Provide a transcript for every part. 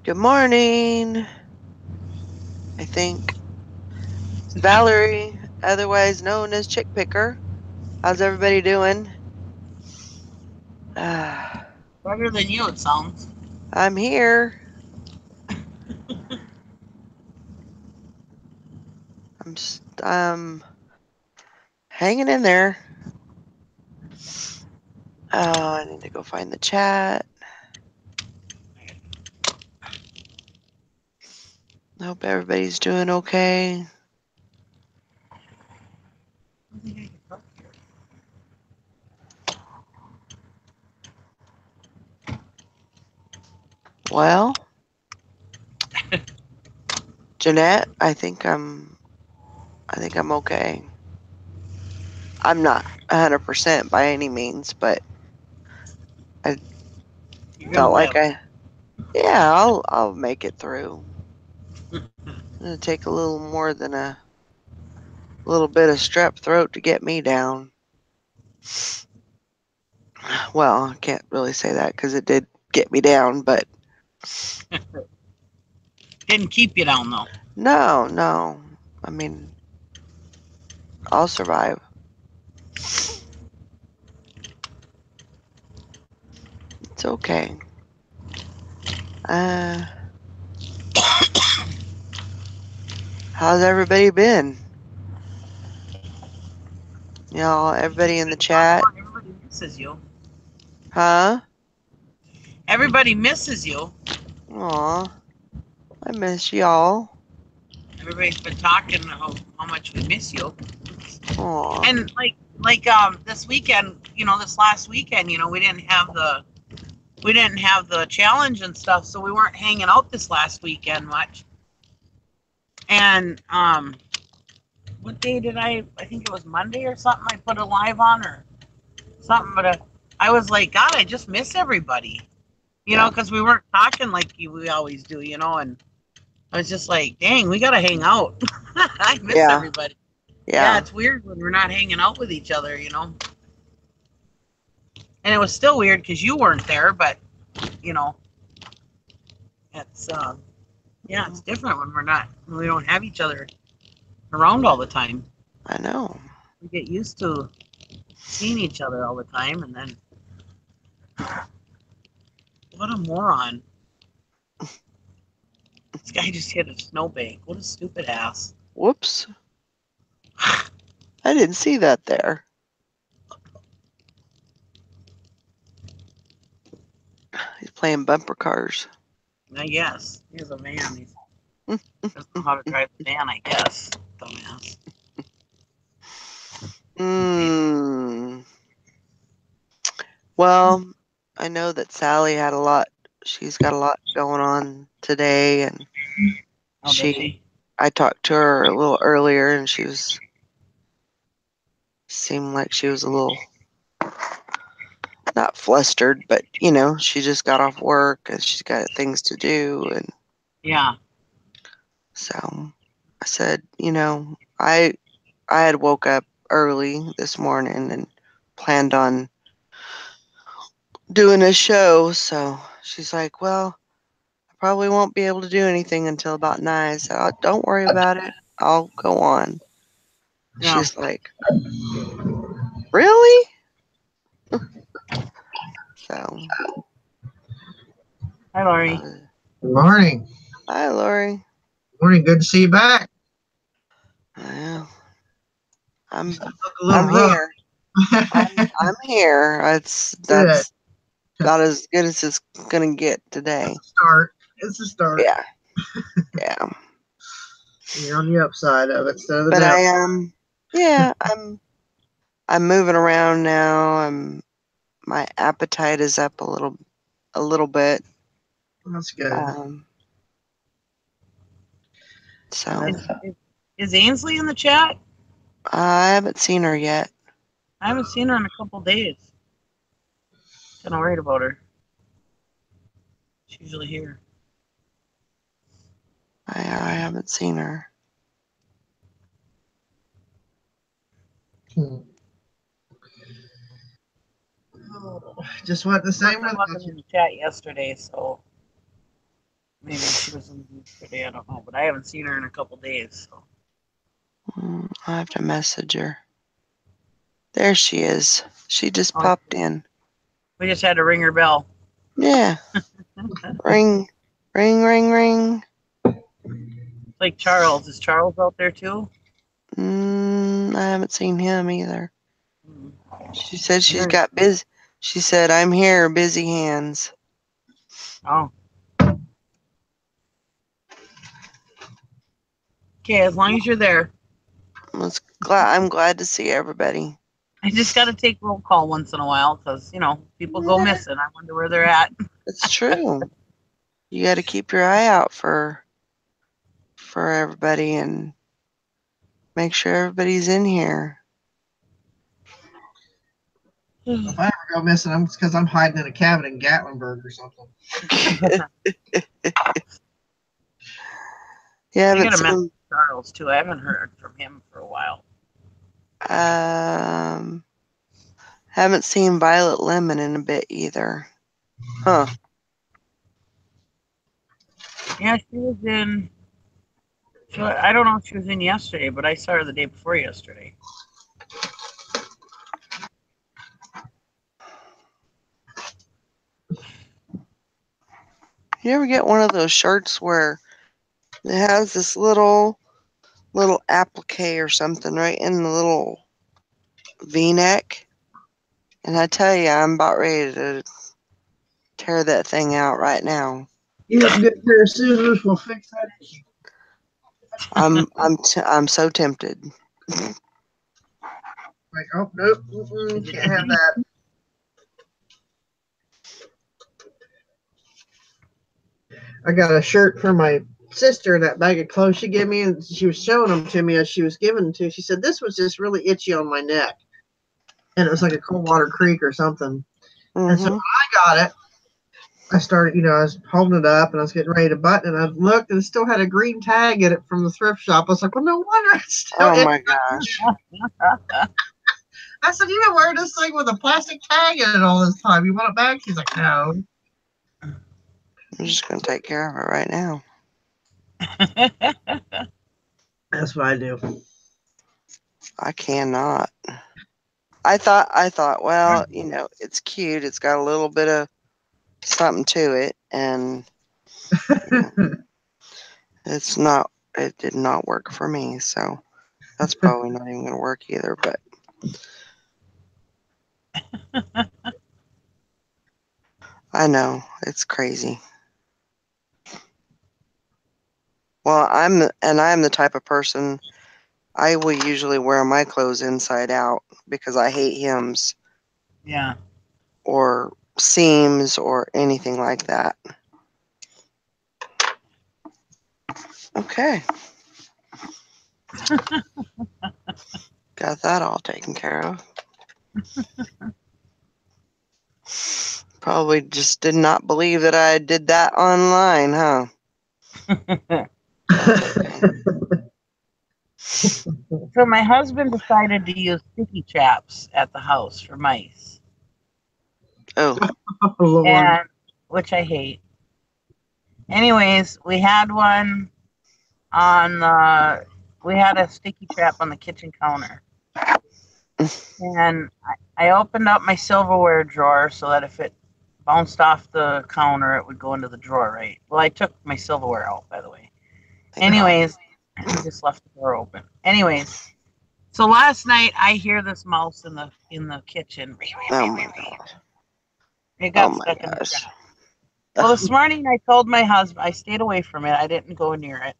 Good morning. I think Valerie, otherwise known as Chick Picker. How's everybody doing? Better than you, it sounds. I'm here. I'm hanging in there. Oh, I need to go find the chat. Hope everybody's doing okay. Well, Jeanette, I think I'm okay. I'm not 100% by any means, but I felt like I'll make it through. It's gonna take a little more than a little bit of strep throat to get me down. Well, I can't really say that because it did get me down, but Didn't keep you down, though. no. I mean, I'll survive. It's okay. How's everybody been? Y'all, everybody in the chat? Everybody misses you. Huh? Everybody misses you. Aw, I miss y'all. Everybody's been talking how much we miss you. Aw. And this weekend, this last weekend, we didn't have the challenge and stuff, so we weren't hanging out this last weekend much. And what day did I think it was Monday or something, I put a live on or something, but I was like, God, I just miss everybody, because we weren't talking like we always do, and I was just like, dang, we got to hang out. I miss everybody. Yeah, it's weird when we're not hanging out with each other, And it was still weird because you weren't there, but, it's, it's different when we don't have each other around all the time. I know. We get used to seeing each other all the time, and then what a moron. This guy just hit a snowbank. What a stupid ass. Whoops. I didn't see that there. He's playing bumper cars. I guess. He's a man. He doesn't know how to drive the van, I guess. Dumbass. Well, I know that Sally had she's got a lot going on today, and I talked to her a little earlier, and seemed like she was a little, not flustered, but, she just got off work, and she's got things to do, and yeah. So I said, I had woke up early this morning and planned on doing a show, so she's like, well, I probably won't be able to do anything until about 9, so don't worry about it. I'll go on. Yeah. She's like, really? So. Hi, Lori. Good morning. Hi, Lori. Morning. Good to see you back. Well, I'm here. I'm here. That's about as good as it's gonna get today. It's a start. Yeah. You're on the upside of it instead of the down. I am. Yeah, I'm moving around now. My appetite is up a little bit. That's good. So. Is Ainsley in the chat? I haven't seen her yet. I haven't seen her in a couple days. Kind of worried about her. She's usually here. I haven't seen her. Just what the same. I wasn't in the chat yesterday, so Maybe she was in the beach today. I don't know, but I haven't seen her in a couple days. So. I have to message her. There she is. She just popped in. We just had to ring her bell. Yeah. Ring, ring, ring, ring. It's like Charles. Is Charles out there too? I haven't seen him either. Mm. She said she's got busy. She said, I'm here, busy hands. Oh. Okay, as long as you're there. I'm glad to see everybody. I just got to take roll call once in a while because, people go missing. I wonder where they're at. It's true. You got to keep your eye out for everybody and make sure everybody's in here. If I ever go missing, it's because I'm hiding in a cabin in Gatlinburg or something. Yeah, I got to message Charles too. I haven't heard from him for a while. Haven't seen Violet Lemon in a bit either. Huh. Yeah, she was in. I don't know if she was in yesterday, but I saw her the day before yesterday. You ever get one of those shirts where it has this little applique or something right in the little V-neck? And I tell you, I'm about ready to tear that thing out right now. You have a good pair of scissors. We'll fix that issue. I'm so tempted. Like, oh nope, can't have that. I got a shirt for my sister, that bag of clothes she gave me, and she was showing them to me as she was giving them to me. She said, this was just really itchy on my neck. And it was like a Coldwater Creek or something. Mm-hmm. And so when I got it, I started, I was holding it up and I was getting ready to button it. And I looked and it still had a green tag in it from the thrift shop. I was like, well, no wonder it's still. Oh my gosh. I said, you've been wearing this thing with a plastic tag in it all this time. You want it back? She's like, no. I'm just going to take care of it right now. That's what I do. I cannot. I thought, well, it's cute. It's got a little bit of something to it. And it did not work for me. So that's probably not even going to work either. But I know. It's crazy. Well, I'm the type of person, I will usually wear my clothes inside out because I hate hems. Yeah. Or seams or anything like that. Okay. Got that all taken care of. Probably just did not believe that I did that online, huh? So my husband decided to use sticky traps at the house for mice. Oh. And which I hate. Anyways, we had one we had a sticky trap on the kitchen counter. And I opened up my silverware drawer so that if it bounced off the counter, it would go into the drawer, right? Well, I took my silverware out, by the way. Anyways, I just left the door open. Anyways, so last night I hear this mouse in the kitchen. Oh my God. It got stuck in the trap. Well, this morning I told my husband, I stayed away from it. I didn't go near it.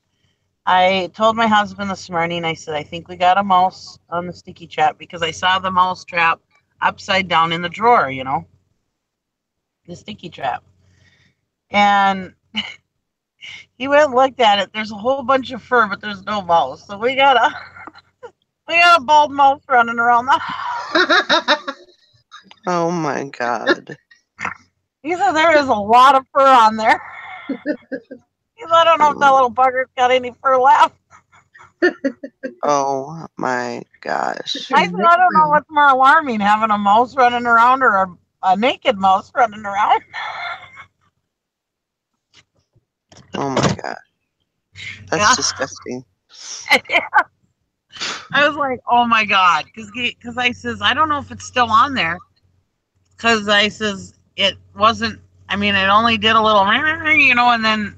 I told my husband this morning, I said, I think we got a mouse on the sticky trap because I saw the mouse trap upside down in the drawer, the sticky trap. And he went and looked at it. There's a whole bunch of fur, but there's no mouse. So we got a bald mouse running around the house. Oh my God. He said there is a lot of fur on there. He said, I don't know if that little bugger's got any fur left. Oh my gosh. I said, I don't know what's more alarming, having a mouse running around or a naked mouse running around. Oh my god. That's Yeah. disgusting. I was like, oh my God. Because I says, I don't know if it's still on there. Because I says, it wasn't, I mean, it only did a little, and then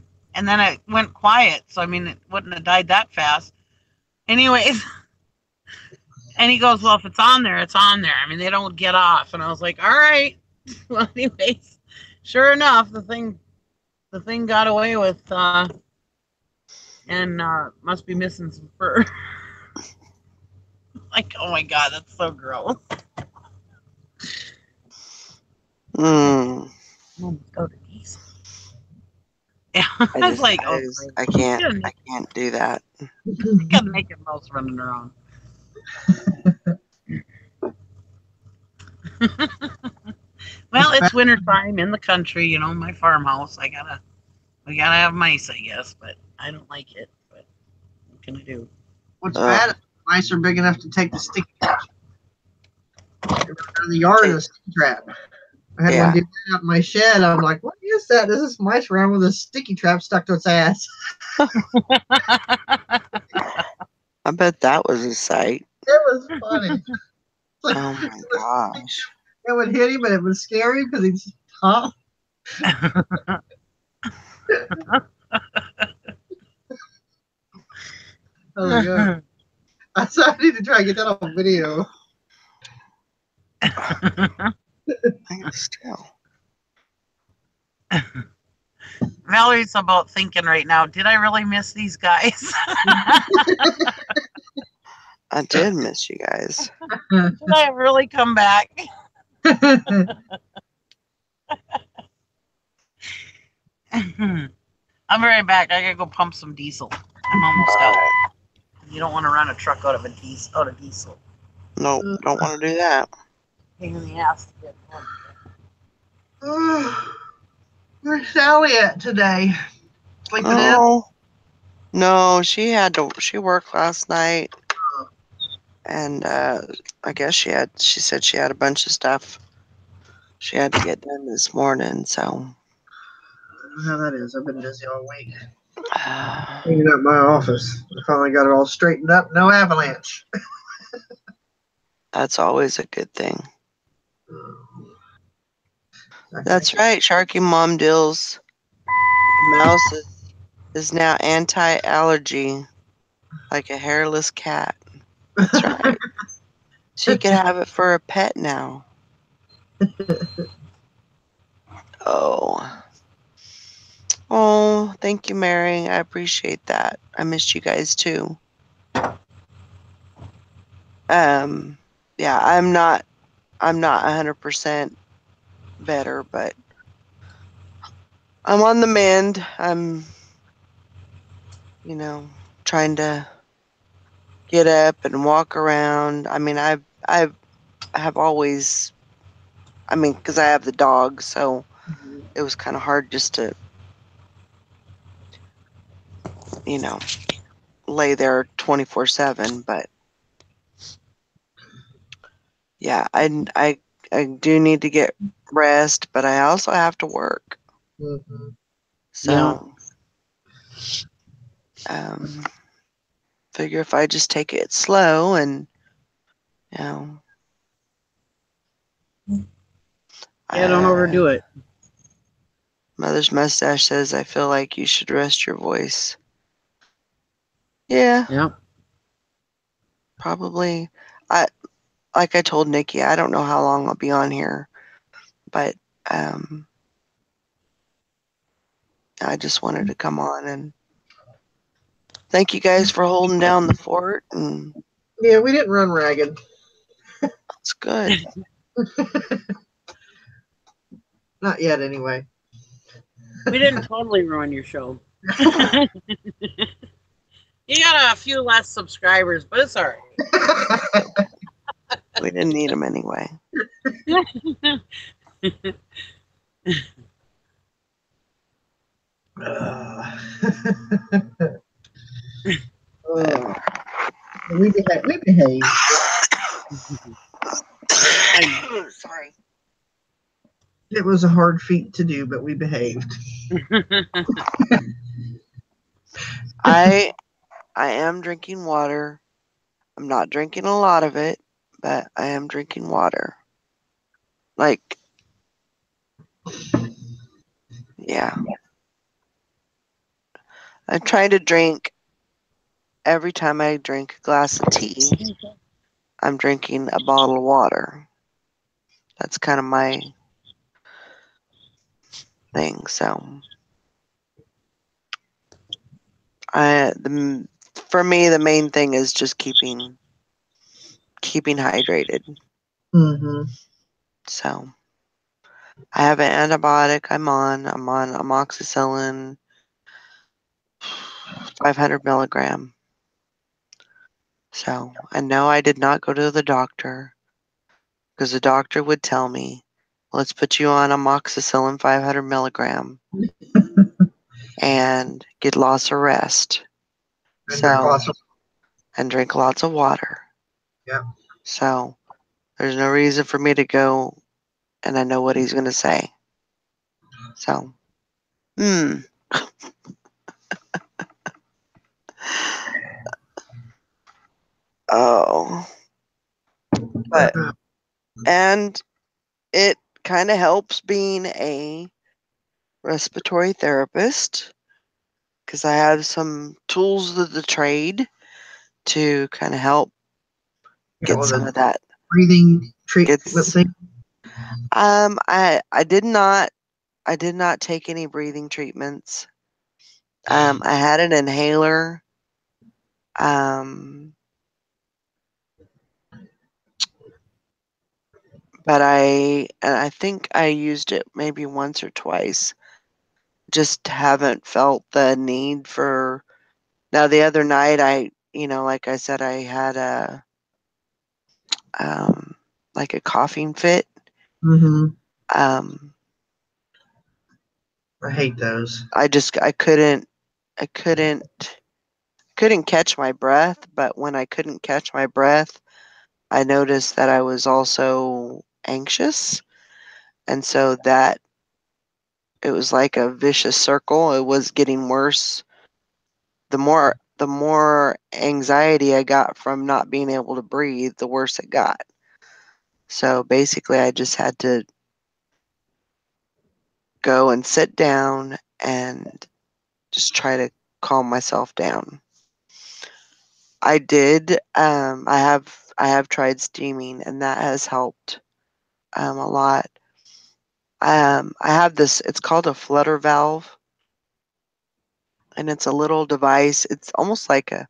it went quiet. So, I mean, it wouldn't have died that fast. Anyways. And he goes, well, if it's on there, it's on there. I mean, they don't get off. And I was like, all right. Well, anyways, sure enough, the thing got away with, and must be missing some fur. Like, oh my God, that's so gross. Mm. Go to diesel. Yeah, I was like, oh, I can't do that. You gotta make a mouse running around. Well, it's wintertime in the country, my farmhouse. We gotta have mice, I guess, but I don't like it. But what can I do? What's bad is mice are big enough to take the sticky trap. Out of the yard in a sticky trap. I had one do that out in my shed. I'm like, what is that? This is mice around with a sticky trap stuck to its ass. I bet that was a sight. It was funny. Like, oh my gosh. It would hit him, and it was scary because he's tough. Oh my God. I need to try and get that on video. I still. Valerie's about thinking right now, did I really miss these guys? I did miss you guys. Did I really come back? I'm right back. I gotta go pump some diesel. I'm almost out. You don't want to run a truck out of diesel. Nope, don't want to do that. Pain in the ass to get one. Where's Sally at today? Sleeping in? No, she worked last night, and I guess she said she had a bunch of stuff she had to get done this morning. So I don't know how that is. I've been busy all week. Cleaning up my office. I finally got it all straightened up. No avalanche. That's always a good thing. That's right, Sharky Mom Dill's mouse is now anti-allergy, like a hairless cat. That's right. She can have it for a pet now. Oh, thank you, Mary. I appreciate that. I missed you guys too. Yeah, I'm not 100% better, but I'm on the mend. I'm, trying to get up and walk around. I mean, I have always, because I have the dog, so it was kind of hard just to, lay there 24/7. But yeah, I do need to get rest, but I also have to work. Mm-hmm. So, figure if I just take it slow and, don't overdo it. Mother's Mustache says, I feel like you should rest your voice. Yeah. Yep. Probably. Like I told Nikki, I don't know how long I'll be on here, but I just wanted to come on and thank you guys for holding down the fort. And yeah, we didn't run ragged. That's good. Not yet, anyway. We didn't totally ruin your show. You got a few less subscribers, but it's all right. We didn't need them anyway. We behave. Sorry. It was a hard feat to do, but we behaved. I am drinking water. I'm not drinking a lot of it, but I am drinking water. Like, yeah. I'm trying to drink every time I drink a glass of tea, I'm drinking a bottle of water. That's kind of my thing. So, for me, the main thing is just keeping hydrated. Mm-hmm. So, I have an antibiotic. I'm on amoxicillin, 500 milligram. So, I know I did not go to the doctor because the doctor would tell me, let's put you on amoxicillin 500 milligram and get lots of rest. And drink So, lots of. and drink lots of water. Yeah. So, there's no reason for me to go, and I know what he's going to say. So, oh, but, and it kind of helps being a respiratory therapist because I have some tools of the trade to kind of help get some of that. Breathing treatment Gets, thing. I did not take any breathing treatments. I had an inhaler. But I think I used it maybe once or twice. Just haven't felt the need for. Now the other night like I said, I had like a coughing fit. Mm-hmm. Um, I hate those. I couldn't catch my breath, but when I couldn't catch my breath, I noticed that I was also anxious. And so that it was like a vicious circle. It was getting worse. The more anxiety I got from not being able to breathe, the worse it got. So basically I just had to go and sit down and just try to calm myself down. I did. I have tried steaming, and that has helped a lot. I have this. It's called a flutter valve, and it's a little device. It's almost like a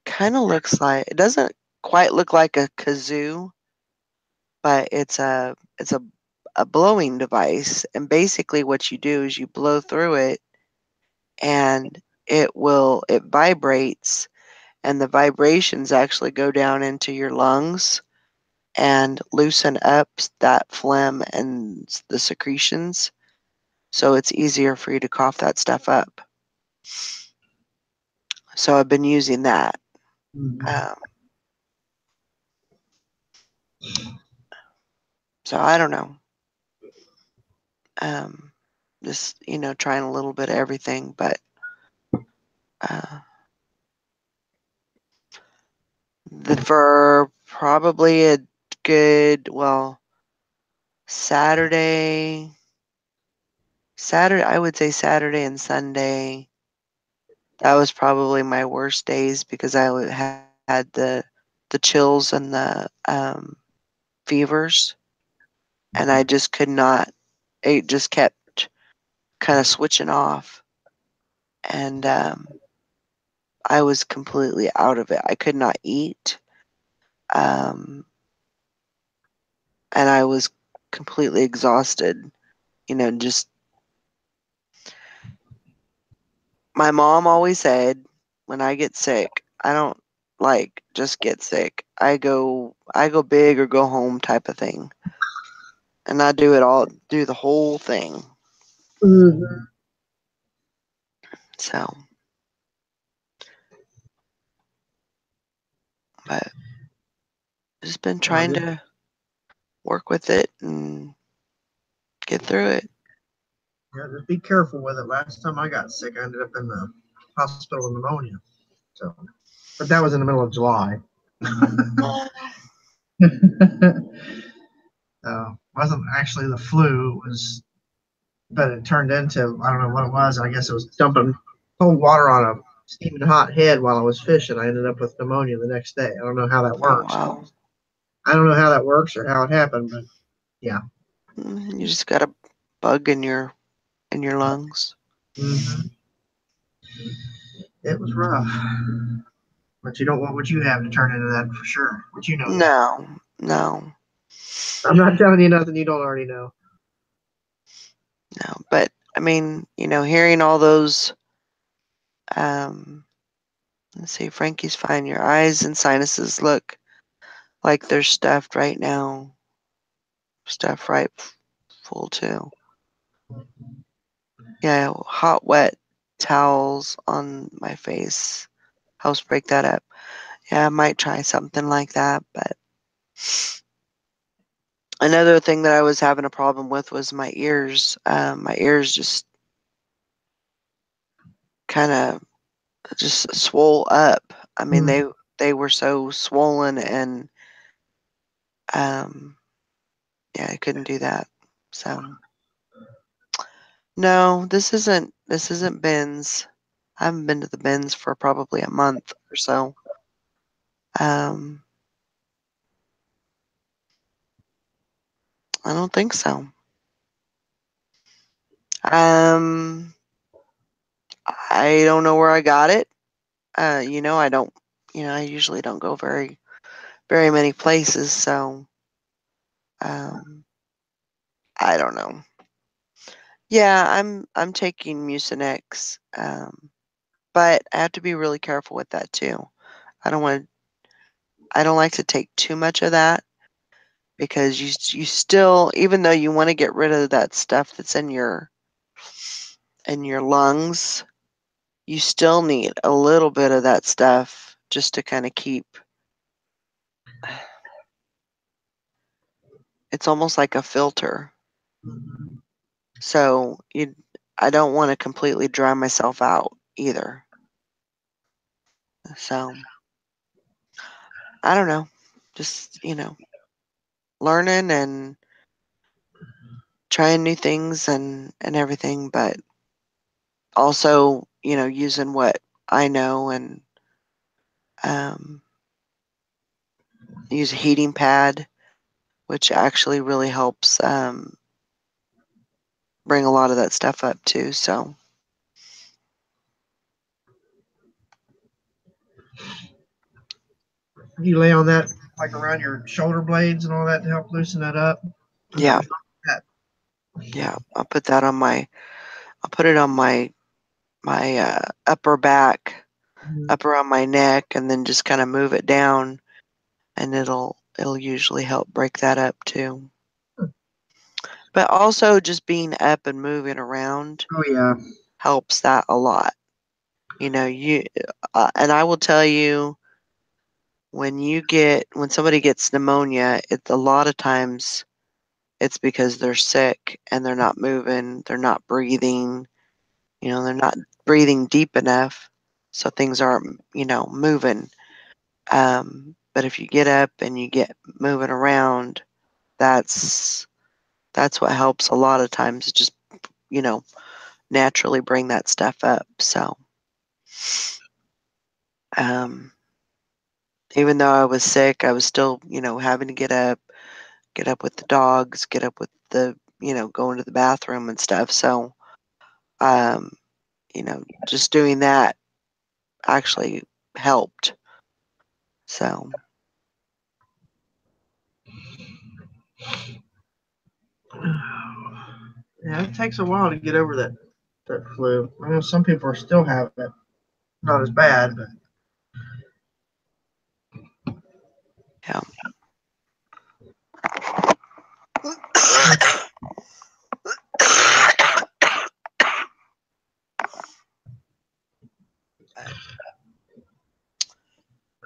kind of looks like it doesn't quite look like a kazoo, but it's a blowing device. And basically, what you do is you blow through it, and it vibrates, and the vibrations actually go down into your lungs and loosen up that phlegm and the secretions. So it's easier for you to cough that stuff up. So I've been using that. Mm-hmm. Um, so I don't know. Um, just trying a little bit of everything, but uh, for probably a good Saturday, I would say Saturday and Sunday. That was probably my worst days because had the chills and the fevers, and I just could not. It just kept kind of switching off, and I was completely out of it. I could not eat, um, and I was completely exhausted. Just my mom always said, when I get sick, I don't like just get sick. I go big or go home type of thing. And I do the whole thing. Mm-hmm. So, but just been trying to work with it and get through it. Yeah, just be careful with it. Last time I got sick, I ended up in the hospital with pneumonia. So, but that was in the middle of July. Wasn't actually the flu. It was, but it turned into, I don't know what it was. I guess it was dumping cold water on a steaming hot head while I was fishing. I ended up with pneumonia the next day. I don't know how that Oh, works. wow. I don't know how that works or how it happened, but yeah. You just got a bug in your lungs. Mm-hmm. It was rough. But you don't want what you have to turn into that for sure. But you know that. No. I'm not telling you nothing you don't already know. No. But I mean, hearing all those, let's see, Frankie's fine. Your eyes and sinuses look like they're stuffed right now. Stuffed right full too. Yeah, hot, wet towels on my face helps break that up. Yeah, I might try something like that, but another thing that I was having a problem with was my ears. My ears just kind of just swole up. I mean, they were so swollen, and yeah, I couldn't do that. So no, this isn't bins. I haven't been to the bins for probably a month or so. I don't think so. I don't know where I got it. I don't. I usually don't go very many places, so I don't know. Yeah, I'm taking Mucinex, but I have to be really careful with that too. I don't want. I don't like to take too much of that because you still, even though you want to get rid of that stuff that's in your lungs, you still need a little bit of that stuff just to kind of keep. It's almost like a filter. So I don't want to completely dry myself out either. So I don't know, just learning and trying new things and everything, but also using what I know and use a heating pad, which actually really helps bring a lot of that stuff up too. So You lay on that like around your shoulder blades and all that to help loosen that up. yeah, I'll put it on my upper back, up around my neck, and then just kind of move it down, and it'll usually help break that up too. But also just being up and moving around Oh yeah. helps that a lot. And I will tell you, when somebody gets pneumonia, it's a lot of times it's because they're sick and they're not moving, they're not breathing, they're not breathing deep enough, so things aren't, moving. But if you get up and you get moving around, that's what helps a lot of times. Just, naturally bring that stuff up. So, even though I was sick, I was still, having to get up with the dogs, get up with the, going to the bathroom and stuff. So, um, just doing that actually helped. So, Yeah, it takes a while to get over that flu. I know some people are still having it. Not as bad, but yeah.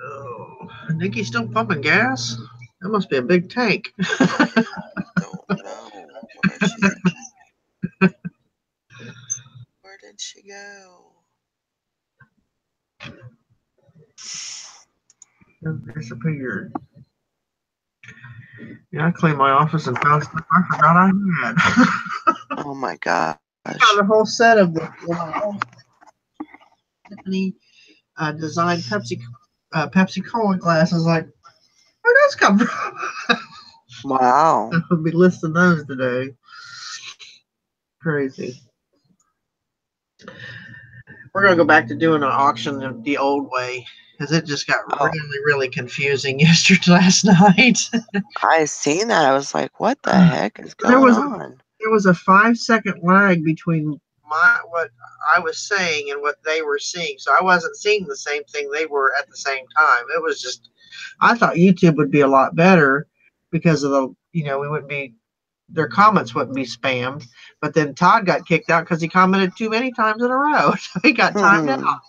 oh, Nikki's still pumping gas? That must be a big tank. Don't know. Where did she go? It disappeared. Yeah, I cleaned my office and found stuff I forgot I had. Oh my gosh. Found a whole set of the Tiffany designed Pepsi Cola glasses. Like, where does come from? Wow. I'll be listing those today. Crazy. We're gonna go back to doing an auction the old way because it just got Oh, really confusing last night. I seen that. I was like, what the heck is there going was on? there was a 5-second lag between what I was saying and what they were seeing, so I wasn't seeing the same thing they were at the same time. It was just, I thought YouTube would be a lot better because of the, we wouldn't be, their comments wouldn't be spammed. But then Todd got kicked out because he commented too many times in a row, so he got timed out.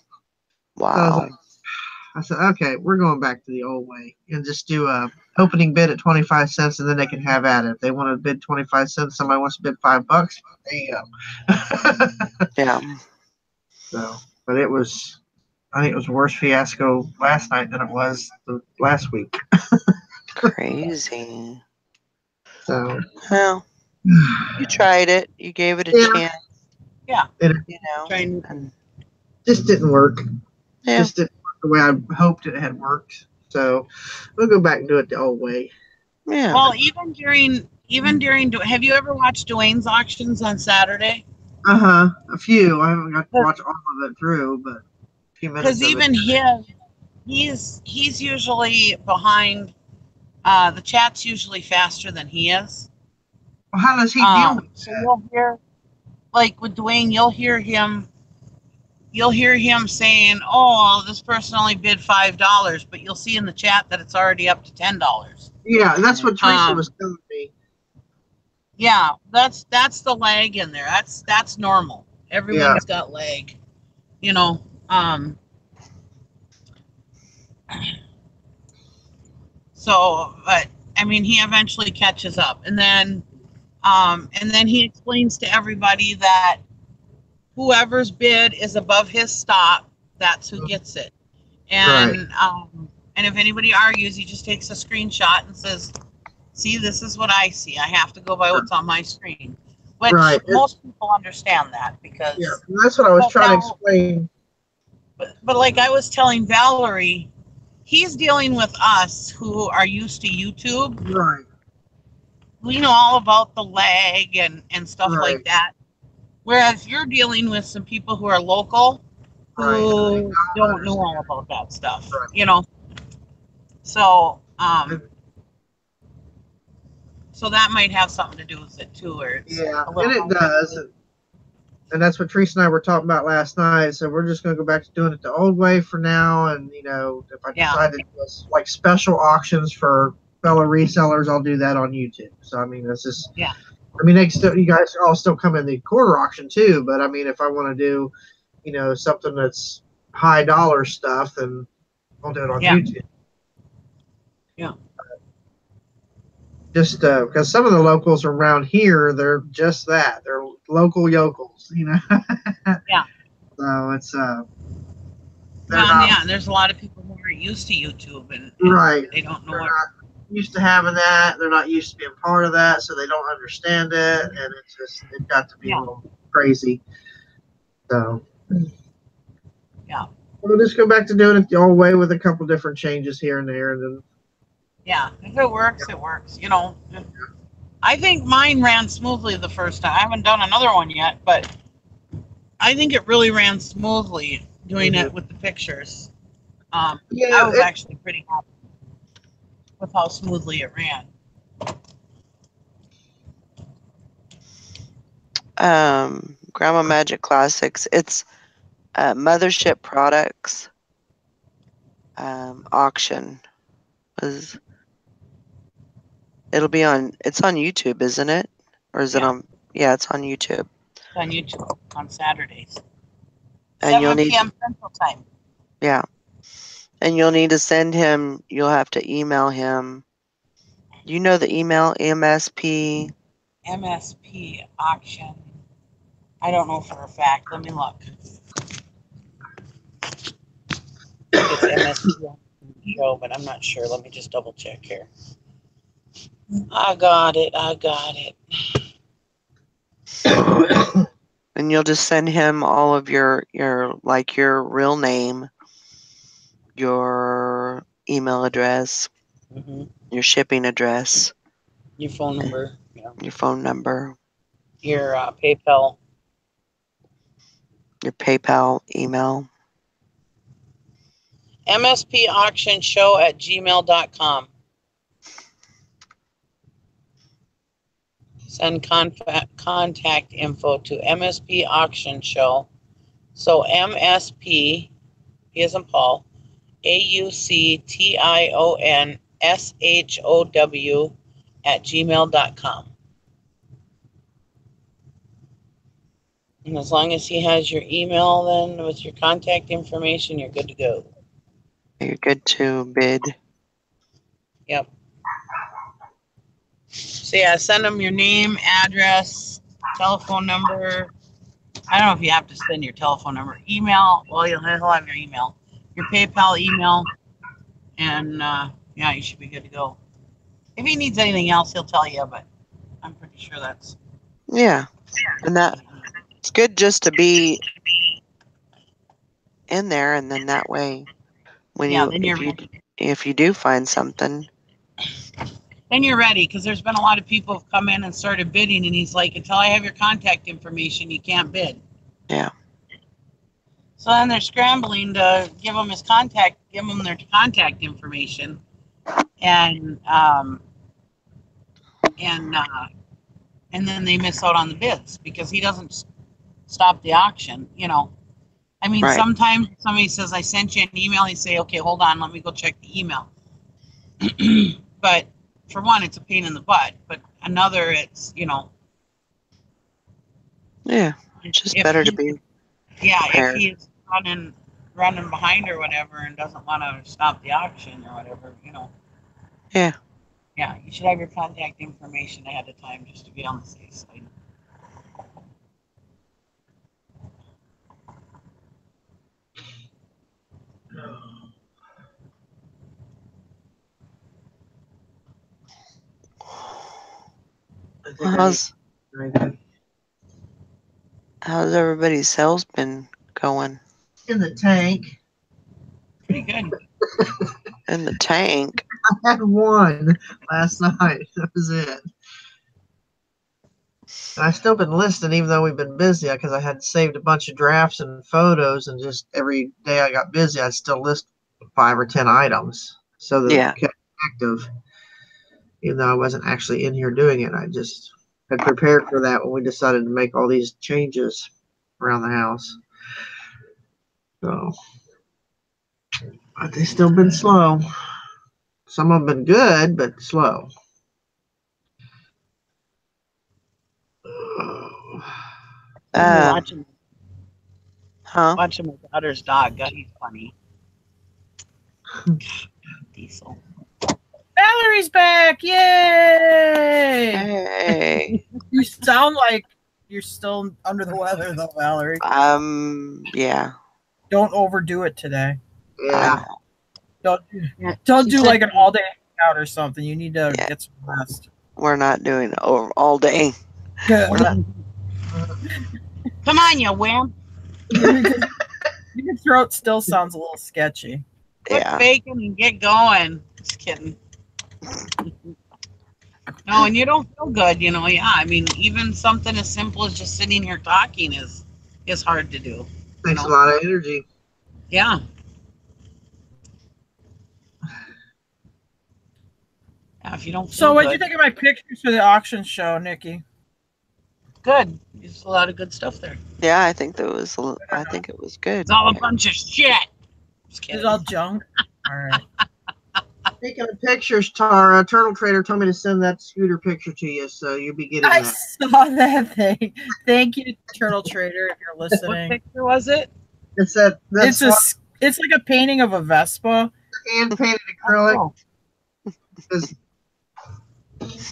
Wow. So I said, okay, we're going back to the old way and just do a opening bid at 25 cents, and then they can have at it. If they want to bid 25 cents, somebody wants to bid $5, there you go. Yeah. So, but I think it was a worse fiasco last night than it was the last week. Crazy. So, Well, you tried it. You gave it a yeah, chance. Yeah. And just didn't work. yeah. Just didn't work the way I hoped it had worked. So, we'll go back and do it the old way. Yeah. Well, even during, have you ever watched Dwayne's auctions on Saturday? A few. I haven't got to watch all of it through, but a few minutes. Because even he's usually behind. The chat's usually faster than he is. Well, how does he deal with so you'll hear, like with Dwayne, you'll hear him saying, "Oh, this person only bid $5," but you'll see in the chat that it's already up to $10. Yeah, and that's what Teresa was telling me. Yeah, that's the lag in there. That's normal. Everyone's got lag, So, but I mean, he eventually catches up, and then he explains to everybody that whoever's bid is above his stop, that's who gets it. And and if anybody argues, he just takes a screenshot and says, "See, this is what I see. I have to go by what's on my screen." Which most people understand that because that's what I was trying to explain. But like I was telling Valerie, he's dealing with us who are used to YouTube. Right. We know all about the lag and stuff like that. Whereas you're dealing with some people who are local who don't know all about that stuff, So, so that might have something to do with it too. Or it's and it does. And that's what Teresa and I were talking about last night. So we're just going to go back to doing it the old way for now. And, if I decide to do like special auctions for fellow resellers, I'll do that on YouTube. So, I mean, that's just, I mean, you guys all still come in the quarter auction too. But, I mean, if I want to do, something that's high dollar stuff, then I'll do it on YouTube. Yeah. Just because some of the locals around here, they're just that. They're local yokels, Yeah. So it's there's a lot of people who aren't used to YouTube and they don't know. They're not used to having that. They're not used to being part of that, so they don't understand it, and it's got to be a little crazy. So we'll just go back to doing it the old way with a couple different changes here and there, and then. Yeah, if it works, it works. I think mine ran smoothly the first time. I haven't done another one yet, but I think it really ran smoothly doing it with the pictures. I was actually pretty happy with how smoothly it ran. Grandma Magic Classics. It's Mothership Products auction. It's on YouTube, isn't it? Or is it on? Yeah, it's on YouTube. It's on YouTube on Saturdays. And 7 p.m. Central Time. Yeah. And you'll need to send him, you'll have to email him. You know the email, MSP? MSP auction. I don't know for a fact. Let me look. It's MSP. Show, but I'm not sure. Let me just double check here. I got it. And you'll just send him all of your real name, your email address, your shipping address, your phone number, your phone number, your PayPal, your PayPal email. mspauctionshow@gmail.com. Send contact info to MSP Auction Show. So MSP, P as in Paul, AUCTIONSHOW@gmail.com. And as long as he has your email, then with your contact information, you're good to go. You're good to bid. Yep. So yeah, send him your name, address, telephone number. I don't know if you have to send your telephone number, email. Well, he'll have your email, your PayPal email, and yeah, you should be good to go. If he needs anything else, he'll tell you, but I'm pretty sure that's. Yeah, and that it's good just to be in there, and then that way, when if you do find something, then you're ready, because there's been a lot of people who've come in and started bidding, and he's like, until I have your contact information, you can't bid. Yeah. So then they're scrambling to give him their contact information, and then they miss out on the bids because he doesn't stop the auction. I mean, right. Sometimes somebody says, I sent you an email. You say, okay, hold on, let me go check the email. But for one, it's a pain in the butt. But another, it's, Yeah, it's just better to be prepared. If he's running behind or whatever and doesn't want to stop the auction or whatever, Yeah. Yeah, you should have your contact information ahead of time just to be on the safe side. How's everybody's sales been going? In the tank. Pretty good. In the tank? I had one last night. That was it. And I've still been listing, even though we've been busy, because I had saved a bunch of drafts and photos, and just every day I got busy, I'd still list 5 or 10 items. So that it kept active, even though I wasn't actually in here doing it. I just had prepared for that when we decided to make all these changes around the house. So, but they've still been slow. Some have been good, but slow. Watching my daughter's dog. God, he's funny. Diesel. Valerie's back! Yay! Hey. You sound like you're still under the weather, though, Valerie. Yeah. Don't overdo it today. Yeah. Don't do like an all-day hangout or something. You need to get some rest. We're not doing all day. Good. Come on, you wimp. Your throat still sounds a little sketchy. Quit faking and get going. Just kidding. No, and you don't feel good, Yeah, I mean, even something as simple as just sitting here talking is hard to do. Takes a lot of energy. Yeah. If you don't feel So, what did good. you think of my pictures for the auction show, Nikki? Good. There's a lot of good stuff there. Yeah, I think it was good. It's all a bunch of shit. Just kidding. It's all junk. All right. Speaking of pictures, Tara, Turtle Trader told me to send that scooter picture to you, so you'll be getting I that. saw that thing. Thank you, Turtle Trader, if you're listening. What picture was it? It's that. It's like a painting of a Vespa. Hand painted acrylic. Oh.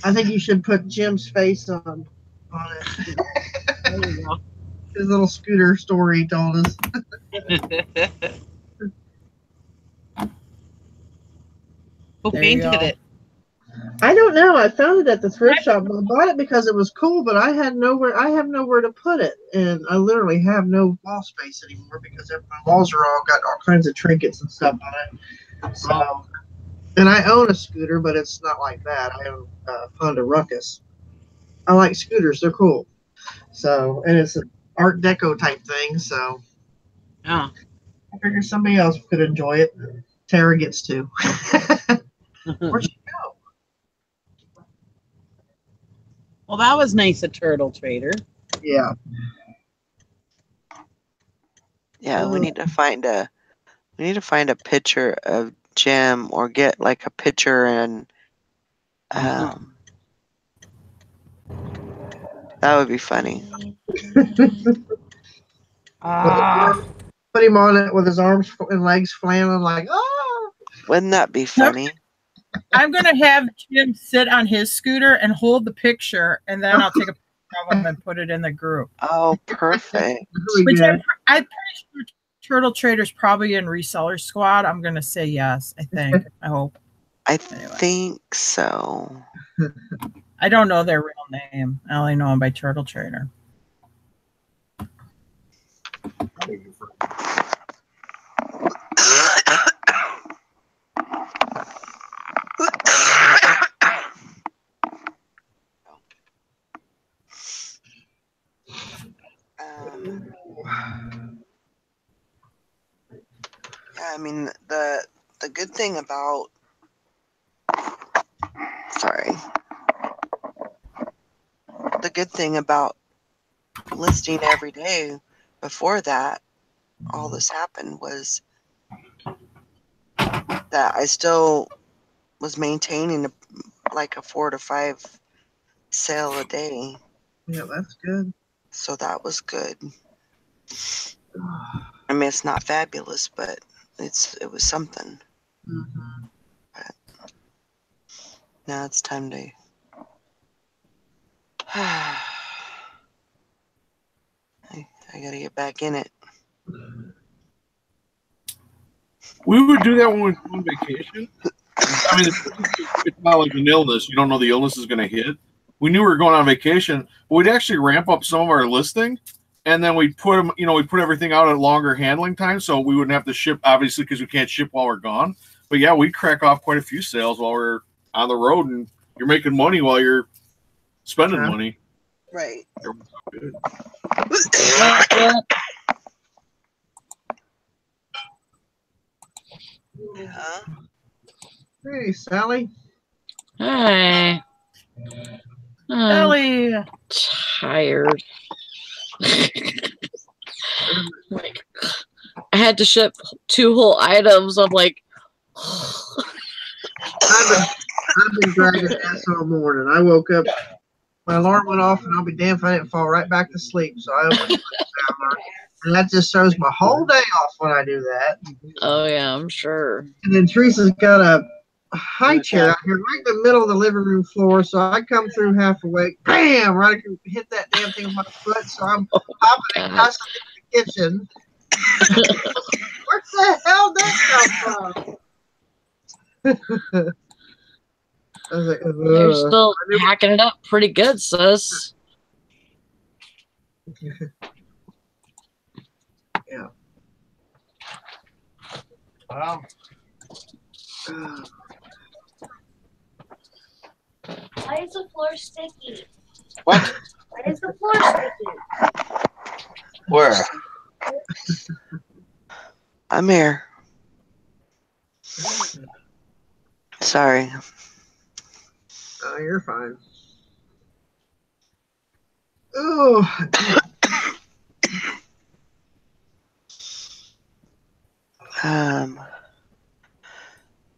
I think you should put Jim's face on it. There you go. His little scooter story he told us. Who There you painted go. it? I don't know. I found it at the thrift shop. I bought it because it was cool, but I have nowhere to put it, and I literally have no wall space anymore because my walls are all got all kinds of trinkets and stuff on it. So, and I own a scooter, but it's not like that. I own a Honda Ruckus. I like scooters; they're cool. So, and it's an Art Deco type thing. So, Oh. I figured somebody else could enjoy it. Tara gets to. Where'd she go? Well, that was nice of Turtle Trader. Yeah. Yeah, we need to find a picture of Jim, or get like a picture and that would be funny. Put him on it with his arms and legs flailing like, oh. Wouldn't that be funny? I'm going to have Jim sit on his scooter and hold the picture, and then I'll take a picture of him and put it in the group. Oh, perfect. Which I'm pretty sure Turtle Trader's probably in Reseller Squad. I'm going to say yes, I think. I hope. I think so. I don't know their real name. I only know them by Turtle Trader. Yeah, I mean, the good thing about the good thing about listing every day before that all this happened was that I still was maintaining like a 4 to 5 sale a day. Yeah, that's good. So that was good. I mean, it's not fabulous, but it was something. Mm-hmm. But now it's time to I gotta get back in it. We would do that when we were on vacation. I mean, it's not like an illness. You don't know the illness is going to hit. We knew we were going on vacation. We'd actually ramp up some of our listing, and then we'd put them. We'd put everything out at longer handling time, so we wouldn't have to ship. Obviously, because we can't ship while we're gone. But yeah, we'd crack off quite a few sales while we're on the road, and you're making money while you're spending money. Right. Hey, Sally. Hi. Sally. Tired. Like, I had to ship 2 whole items. I'm like, I've been dragging ass all morning. I woke up, my alarm went off, and I'll be damned if I didn't fall right back to sleep. So I opened the shower, and that just throws my whole day off when I do that. oh yeah, I'm sure. And then Teresa's got a high chair out here right in the middle of the living room floor, so I come through half awake, bam, right, I can hit that damn thing with my foot, so I'm hopping and cussing in the kitchen. Where the hell did that come from? I was like, You're still hacking it up pretty good, sis. Yeah. Wow. Why is the floor sticky? What? Why is the floor sticky? Where? I'm here. Sorry. Oh, you're fine. Ooh.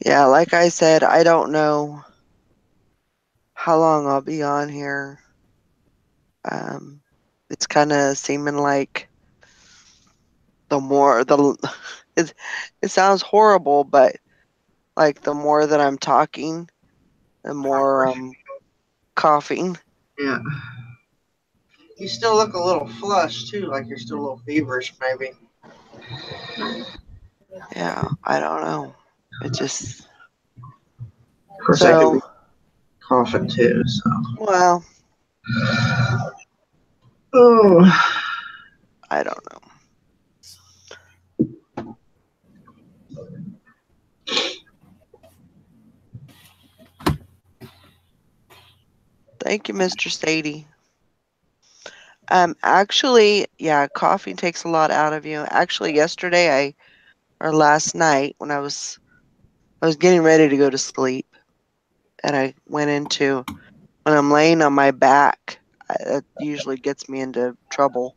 Yeah, like I said, I don't know how long I'll be on here. It's kind of seeming like it sounds horrible, but like the more that I'm talking, the more I'm coughing. Yeah. You still look a little flushed too, like you're still a little feverish, maybe. Yeah, I don't know. It just Of course, I could be So, coughing too. So, well, oh, I don't know. Thank you, Mr. Sadie. Actually, yeah, coughing takes a lot out of you. Actually, yesterday or last night when I was getting ready to go to sleep, and I went into when I'm laying on my back, it usually gets me into trouble.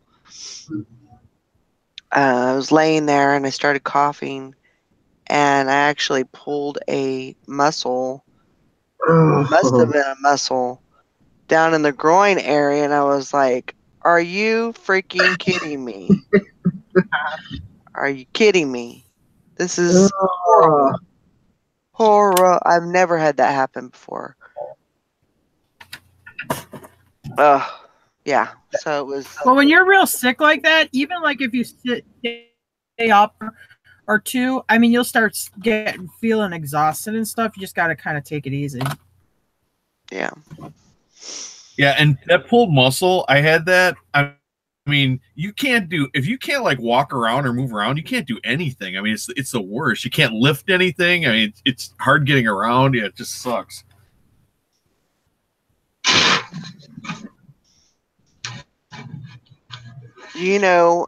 I was laying there and I started coughing, and I actually pulled a muscle. Must have oh, been a muscle down in the groin area, and I was like, "Are you freaking kidding me? Are you kidding me? This is horrible. Horror. I've never had that happen before." Ugh. Yeah. So it was. Well, when you're real sick like that, even like if you stay up or two, I mean, you'll start getting feeling exhausted and stuff. You just got to kind of take it easy. Yeah. Yeah, and that pulled muscle, I had that. I mean, if you can't like walk around or move around, you can't do anything. I mean, it's the worst. You can't lift anything. I mean, it's hard getting around. Yeah, it just sucks. Yeah.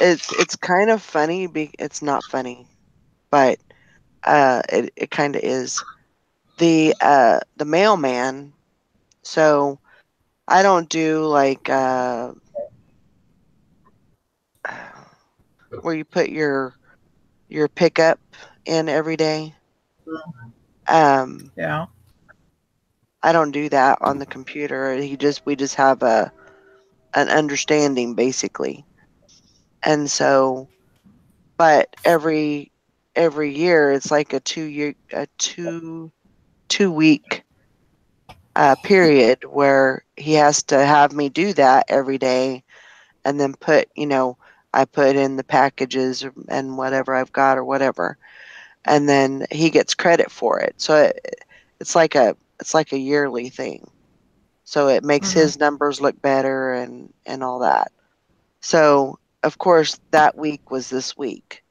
It's kind of funny. It's not funny, but it kind of is. The mailman. So I don't do like where you put your pickup in every day. Yeah. I don't do that on the computer. We just have an understanding basically. And so, but every year it's like a 2 week period where he has to have me do that every day, and then I put in the packages and whatever I've got or whatever, and then he gets credit for it. So it's like a yearly thing. So it makes his numbers look better and all that. So of course that week was this week.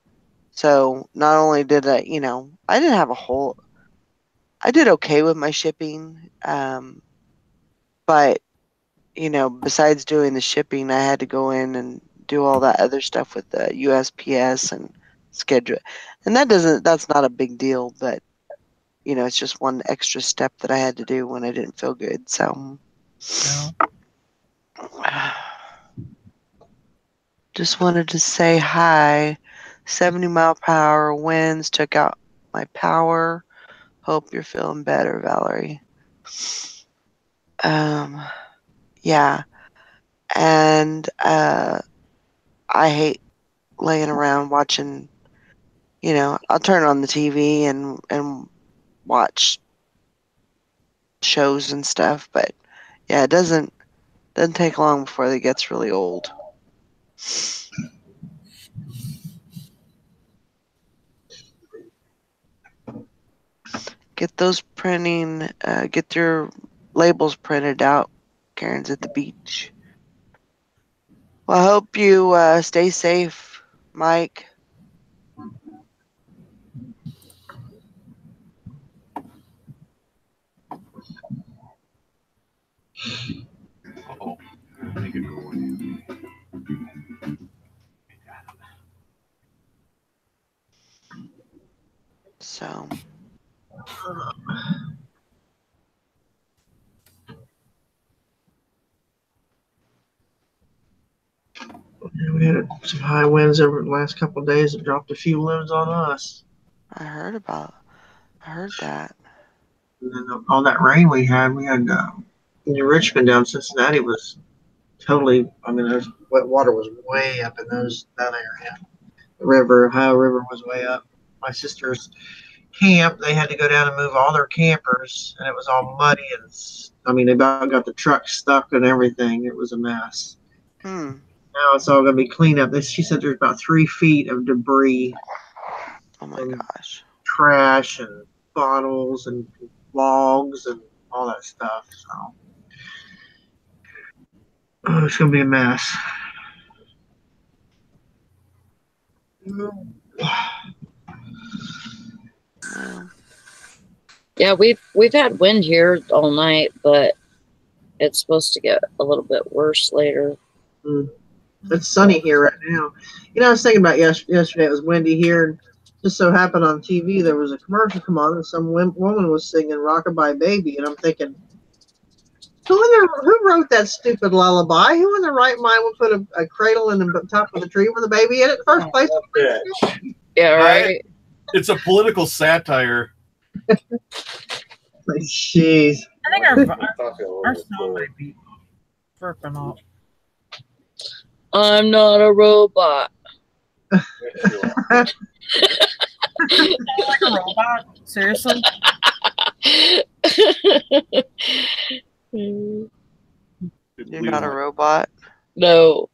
So not only did I didn't have I did okay with my shipping, but besides doing the shipping, I had to go in and do all that other stuff with the USPS and schedule. And that's not a big deal, but it's just one extra step that I had to do when I didn't feel good. So just wanted to say hi. 70-mile-per-hour winds took out my power. Hope you're feeling better, Valerie. Yeah. And I hate laying around watching, I'll turn on the TV and watch shows and stuff, but yeah, it doesn't take long before it gets really old. Get your labels printed out. Karen's at the beach. Well, I hope you stay safe, Mike. Uh-oh. Make it go away. So. we had some high winds over the last couple of days that dropped a few loads on us. I heard that. And then all that rain we had in Richmond down Cincinnati was totally. I mean, there's wet water was way up in that area. The Ohio River was way up. My sister's camp, they had to go down and move all their campers, and it was all muddy. And I mean, they about got the truck stuck and everything. It was a mess. Now it's all going to be cleaned up. She said there's about 3 feet of debris. Oh my gosh. trash and bottles and logs and all that stuff. So it's gonna be a mess. Well, Yeah, we've had wind here all night, but it's supposed to get a little bit worse later. It's sunny here right now. You know, I was thinking about yesterday. It was windy here, and just so happened on TV there was a commercial come on, and some woman was singing "Rockabye Baby," and I'm thinking, who wrote that stupid lullaby? Who in their right mind would put a cradle in the top of the tree with a baby in it in the first place? Yeah, right. It's a political satire. Jeez. I think our snow might be burping up. I'm not a robot. Like a robot? Seriously? you're not a robot. No.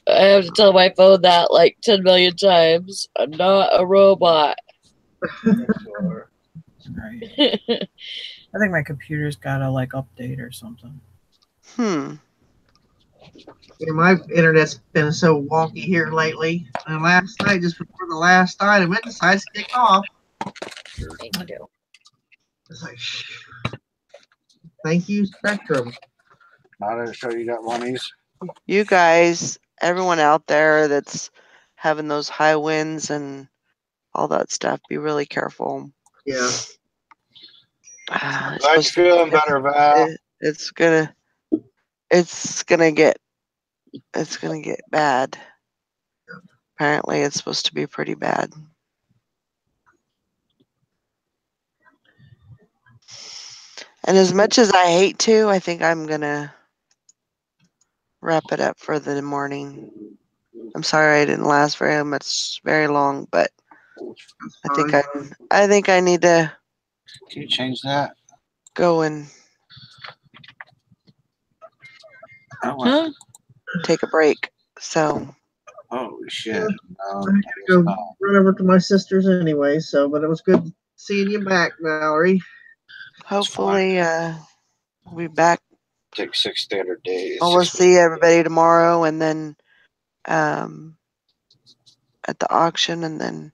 I have to tell my phone that like 10 million times. I'm not a robot. Right. I think my computer's gotta like update or something. Yeah, my internet's been so wonky here lately. And last night, just before the last item, it decided to kick off. Thank you. It's like, thank you, Spectrum. Not to show you got monies. You guys, everyone out there that's having those high winds and all that stuff, be really careful. Yeah. I'm feeling better, Val. It's gonna get bad. Apparently, it's supposed to be pretty bad. And as much as I hate to, I think I'm gonna wrap it up for the morning. I'm sorry I didn't last very long, but I think I need to Can you change that? go and Huh? take a break. So Holy shit. I gotta go run over to my sister's anyway, but it was good seeing you back, Valerie. hopefully we'll be back. Take 6 standard days. Well, we'll see everybody tomorrow and then at the auction, and then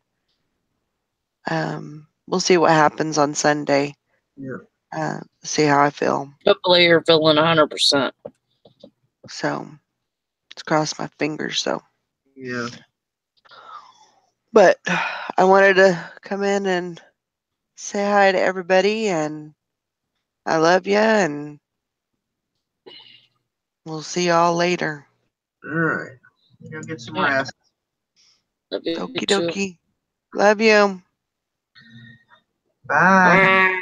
we'll see what happens on Sunday. Yeah. See how I feel. Hopefully you're feeling 100%. So let's cross my fingers. So Yeah. but I wanted to come in and say hi to everybody, and I love you, and we'll see y'all later. All right. Go get some Yeah. rest. Love you Okie too. dokie. Love you. Bye. Bye.